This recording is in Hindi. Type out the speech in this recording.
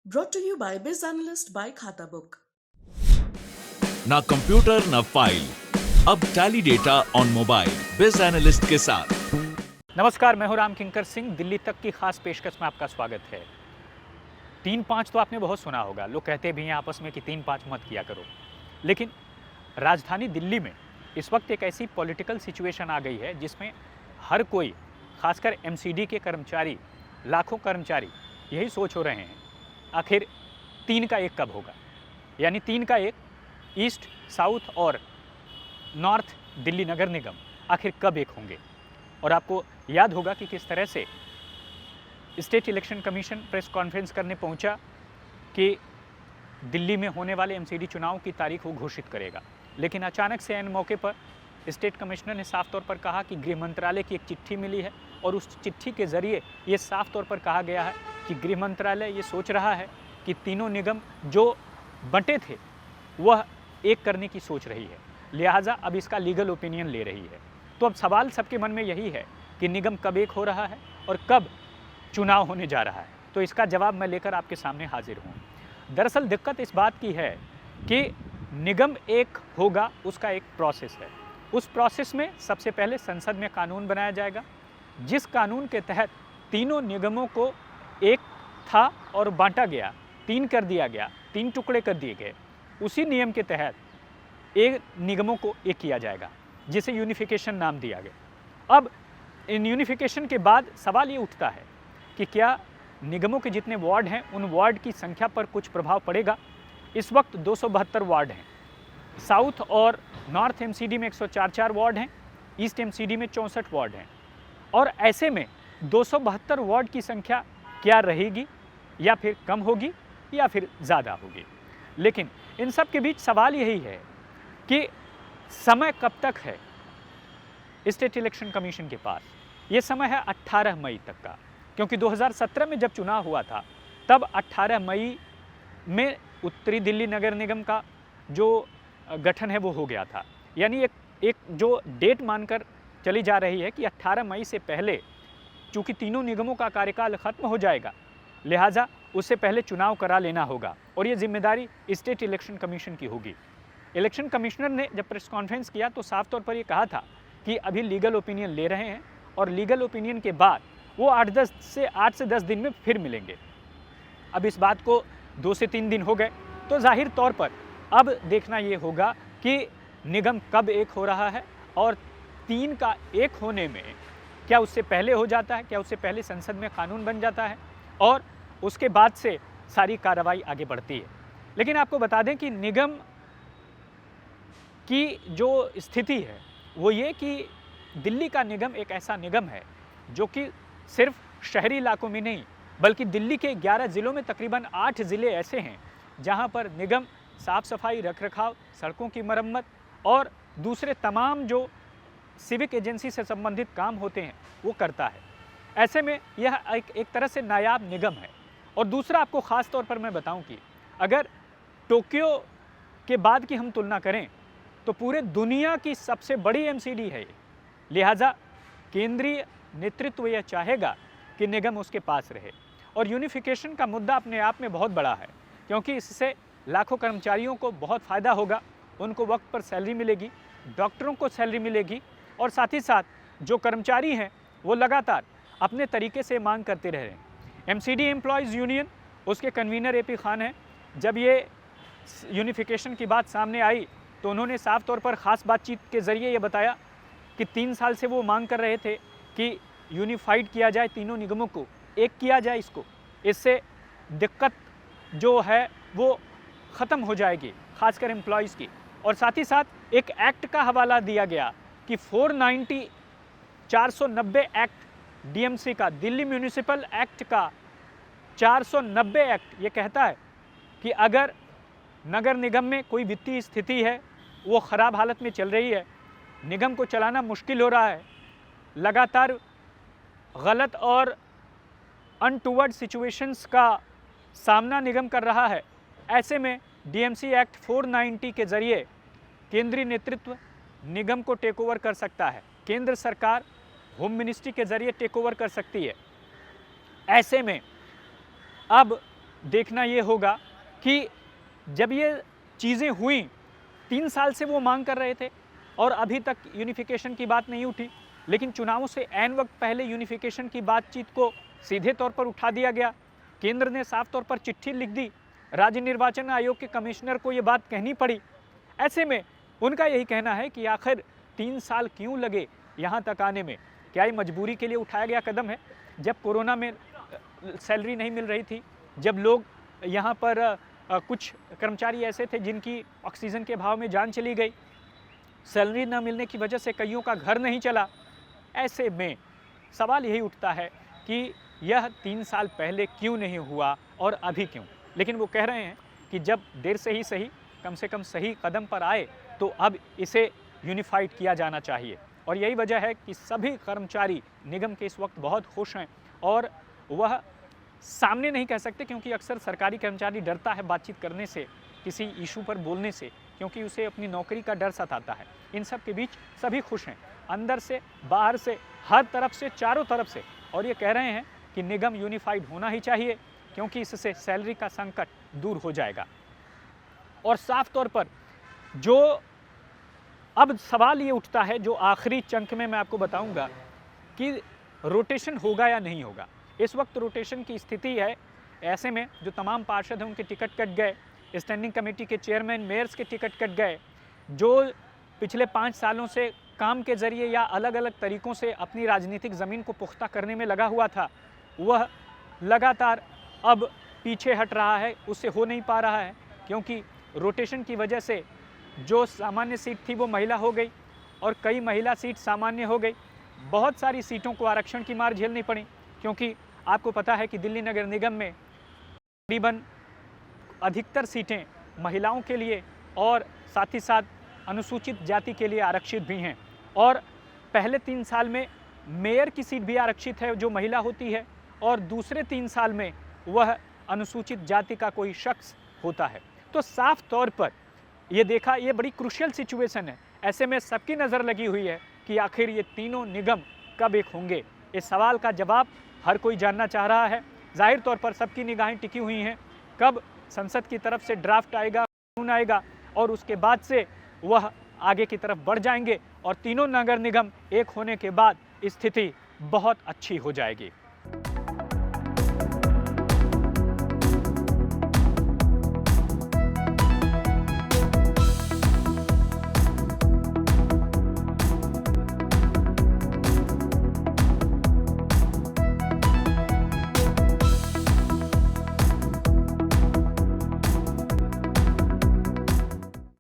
Brought to you by Biz Analyst by Khata Book. ना कंप्यूटर ना फाइल, अब टैली डेटा ऑन मोबाइल बिज एनालिस्ट के साथ। नमस्कार, मैं हूं राम किंकर सिंह। दिल्ली तक की खास पेशकश में आपका स्वागत है। 3-5 तो आपने बहुत सुना होगा, लोग कहते भी हैं आपस में कि 3-5 मत किया करो। लेकिन राजधानी दिल्ली में इस वक्त एक ऐसी पॉलिटिकल सिचुएशन आ गई है जिसमें हर कोई, खासकर एमसीडी के कर्मचारी, लाखों कर्मचारी यही सोच हो रहे हैं आखिर 3 का 1 कब होगा। यानी 3 का 1 ईस्ट, साउथ और नॉर्थ दिल्ली नगर निगम आखिर कब 1 होंगे। और आपको याद होगा कि किस तरह से state election commission press conference करने पहुंचा कि दिल्ली में होने वाले एमसीडी चुनाव की तारीख वो घोषित करेगा। लेकिन अचानक से ऐन मौके पर स्टेट कमिश्नर ने साफ तौर पर कहा कि गृह मंत्रालय की एक चिट्ठी मिली है और उस चिट्ठी के ज़रिए ये साफ तौर पर कहा गया है कि गृह मंत्रालय ये सोच रहा है कि तीनों निगम जो बंटे थे वह एक करने की सोच रही है, लिहाजा अब इसका लीगल ओपिनियन ले रही है। तो अब सवाल सबके मन में यही है कि निगम कब 1 हो रहा है और कब चुनाव होने जा रहा है। तो इसका जवाब मैं लेकर आपके सामने हाजिर हूँ। दरअसल दिक्कत इस बात की है कि निगम 1 होगा, उसका एक प्रोसेस है। उस प्रोसेस में सबसे पहले संसद में कानून बनाया जाएगा, जिस कानून के तहत तीनों निगमों को 1 था और बांटा गया, 3 कर दिया गया, 3 टुकड़े कर दिए गए। उसी नियम के तहत एक निगमों को 1 किया जाएगा, जिसे यूनिफिकेशन नाम दिया गया। अब इन यूनिफिकेशन के बाद सवाल ये उठता है कि क्या निगमों के जितने वार्ड हैं उन वार्ड की संख्या पर कुछ प्रभाव पड़ेगा। इस वक्त 272 वार्ड हैं। साउथ और नॉर्थ एमसीडी में 104 वार्ड हैं, ईस्ट एमसीडी में 64 वार्ड हैं। और ऐसे में 272 वार्ड की संख्या क्या रहेगी, या फिर कम होगी या फिर ज़्यादा होगी। लेकिन इन सब के बीच सवाल यही है कि समय कब तक है स्टेट इलेक्शन कमीशन के पास। ये समय है 18 मई तक का, क्योंकि 2017 में जब चुनाव हुआ था तब 18 मई में उत्तरी दिल्ली नगर निगम का जो गठन है वो हो गया था। यानी एक जो डेट मानकर चली जा रही है कि 18 मई से पहले, चूँकि तीनों निगमों का कार्यकाल खत्म हो जाएगा, लिहाजा उससे पहले चुनाव करा लेना होगा और ये जिम्मेदारी स्टेट इलेक्शन कमीशन की होगी। इलेक्शन कमिश्नर ने जब प्रेस कॉन्फ्रेंस किया तो साफ तौर पर ये कहा था कि अभी लीगल ओपिनियन ले रहे हैं और लीगल ओपिनियन के बाद वो 8 से 10 दिन में फिर मिलेंगे। अब इस बात को 2 से 3 दिन हो गए, तो जाहिर तौर पर अब देखना ये होगा कि निगम कब 1 हो रहा है और 3 का 1 होने में क्या उससे पहले हो जाता है, क्या उससे पहले संसद में कानून बन जाता है और उसके बाद से सारी कार्रवाई आगे बढ़ती है। लेकिन आपको बता दें कि निगम की जो स्थिति है वो ये कि दिल्ली का निगम एक ऐसा निगम है जो कि सिर्फ शहरी इलाकों में नहीं, बल्कि दिल्ली के 11 ज़िलों में तकरीबन 8 ज़िले ऐसे हैं जहां पर निगम साफ़ सफाई, रखरखाव, सड़कों की मरम्मत और दूसरे तमाम जो सिविक एजेंसी से संबंधित काम होते हैं वो करता है। ऐसे में यह एक तरह से नायाब निगम है। और दूसरा आपको ख़ास तौर पर मैं बताऊं कि अगर टोक्यो के बाद की हम तुलना करें तो पूरे दुनिया की सबसे बड़ी एमसीडी है ये। लिहाजा केंद्रीय नेतृत्व यह चाहेगा कि निगम उसके पास रहे। और यूनिफिकेशन का मुद्दा अपने आप में बहुत बड़ा है, क्योंकि इससे लाखों कर्मचारियों को बहुत फ़ायदा होगा। उनको वक्त पर सैलरी मिलेगी, डॉक्टरों को सैलरी मिलेगी और साथ ही साथ जो कर्मचारी हैं वो लगातार अपने तरीके से मांग करते रह रहे हैं। एमसीडी एम्प्लॉयज़ यूनियन, उसके कन्वीनर एपी खान हैं। जब ये यूनिफिकेशन की बात सामने आई तो उन्होंने साफ तौर पर ख़ास बातचीत के ज़रिए ये बताया कि 3 साल से वो मांग कर रहे थे कि यूनिफाइड किया जाए, तीनों निगमों को 1 किया जाए। इससे दिक्कत जो है वो ख़त्म हो जाएगी, ख़ासकर एम्प्लॉयज़ की। और साथ ही साथ एक एक्ट का हवाला दिया गया कि 490 एक्ट डीएमसी का, दिल्ली म्यूनिसिपल एक्ट का 490 एक्ट ये कहता है कि अगर नगर निगम में कोई वित्तीय स्थिति है, वो ख़राब हालत में चल रही है, निगम को चलाना मुश्किल हो रहा है, लगातार गलत और अनटूवर्ड सिचुएशंस का सामना निगम कर रहा है, ऐसे में डीएमसी एक्ट 490 के ज़रिए केंद्रीय नेतृत्व निगम को टेक ओवर कर सकता है। केंद्र सरकार होम मिनिस्ट्री के ज़रिए टेक ओवर कर सकती है। ऐसे में अब देखना ये होगा कि जब ये चीज़ें हुई 3 साल से वो मांग कर रहे थे और अभी तक यूनिफिकेशन की बात नहीं उठी, लेकिन चुनावों से ऐन वक्त पहले यूनिफिकेशन की बातचीत को सीधे तौर पर उठा दिया गया। केंद्र ने साफ तौर पर चिट्ठी लिख दी, राज्य निर्वाचन आयोग के कमिश्नर को ये बात कहनी पड़ी। ऐसे में उनका यही कहना है कि आखिर 3 साल क्यों लगे यहाँ तक आने में? क्या ये मजबूरी के लिए उठाया गया कदम है? जब कोरोना में सैलरी नहीं मिल रही थी, जब लोग यहाँ पर कुछ कर्मचारी ऐसे थे जिनकी ऑक्सीजन के भाव में जान चली गई, सैलरी न मिलने की वजह से कईयों का घर नहीं चला, ऐसे में सवाल यही उठता है कि यह 3 साल पहले क्यों नहीं हुआ और अभी क्यों? लेकिन वो कह रहे हैं कि जब देर से ही सही, कम से कम सही कदम पर आए तो अब इसे यूनिफाइड किया जाना चाहिए। और यही वजह है कि सभी कर्मचारी निगम के इस वक्त बहुत खुश हैं और वह सामने नहीं कह सकते, क्योंकि अक्सर सरकारी कर्मचारी डरता है बातचीत करने से, किसी इशू पर बोलने से, क्योंकि उसे अपनी नौकरी का डर सताता है। इन सब के बीच सभी खुश हैं, अंदर से, बाहर से, हर तरफ से, चारों तरफ से, और ये कह रहे हैं कि निगम यूनिफाइड होना ही चाहिए, क्योंकि इससे सैलरी का संकट दूर हो जाएगा। और साफ तौर पर जो अब सवाल ये उठता है, जो आखिरी चंक में मैं आपको बताऊंगा कि रोटेशन होगा या नहीं होगा। इस वक्त रोटेशन की स्थिति है। ऐसे में जो तमाम पार्षद हैं उनके टिकट कट गए, स्टैंडिंग कमेटी के चेयरमैन, मेयर्स के टिकट कट गए। जो पिछले 5 सालों से काम के जरिए या अलग अलग तरीक़ों से अपनी राजनीतिक ज़मीन को पुख्ता करने में लगा हुआ था, वह लगातार अब पीछे हट रहा है, उससे हो नहीं पा रहा है, क्योंकि रोटेशन की वजह से जो सामान्य सीट थी वो महिला हो गई और कई महिला सीट सामान्य हो गई। बहुत सारी सीटों को आरक्षण की मार झेलनी पड़ी, क्योंकि आपको पता है कि दिल्ली नगर निगम में तकरीबन अधिकतर सीटें महिलाओं के लिए और साथ ही साथ अनुसूचित जाति के लिए आरक्षित भी हैं। और पहले 3 साल में मेयर की सीट भी आरक्षित है जो महिला होती है, और दूसरे 3 साल में वह अनुसूचित जाति का कोई शख्स होता है। तो साफ तौर पर ये देखा, ये बड़ी क्रूशियल सिचुएशन है। ऐसे में सबकी नज़र लगी हुई है कि आखिर ये तीनों निगम कब एक होंगे। इस सवाल का जवाब हर कोई जानना चाह रहा है। जाहिर तौर पर सबकी निगाहें टिकी हुई हैं कब संसद की तरफ से ड्राफ्ट आएगा, कानून आएगा, और उसके बाद से वह आगे की तरफ बढ़ जाएंगे और तीनों नगर निगम एक होने के बाद स्थिति बहुत अच्छी हो जाएगी।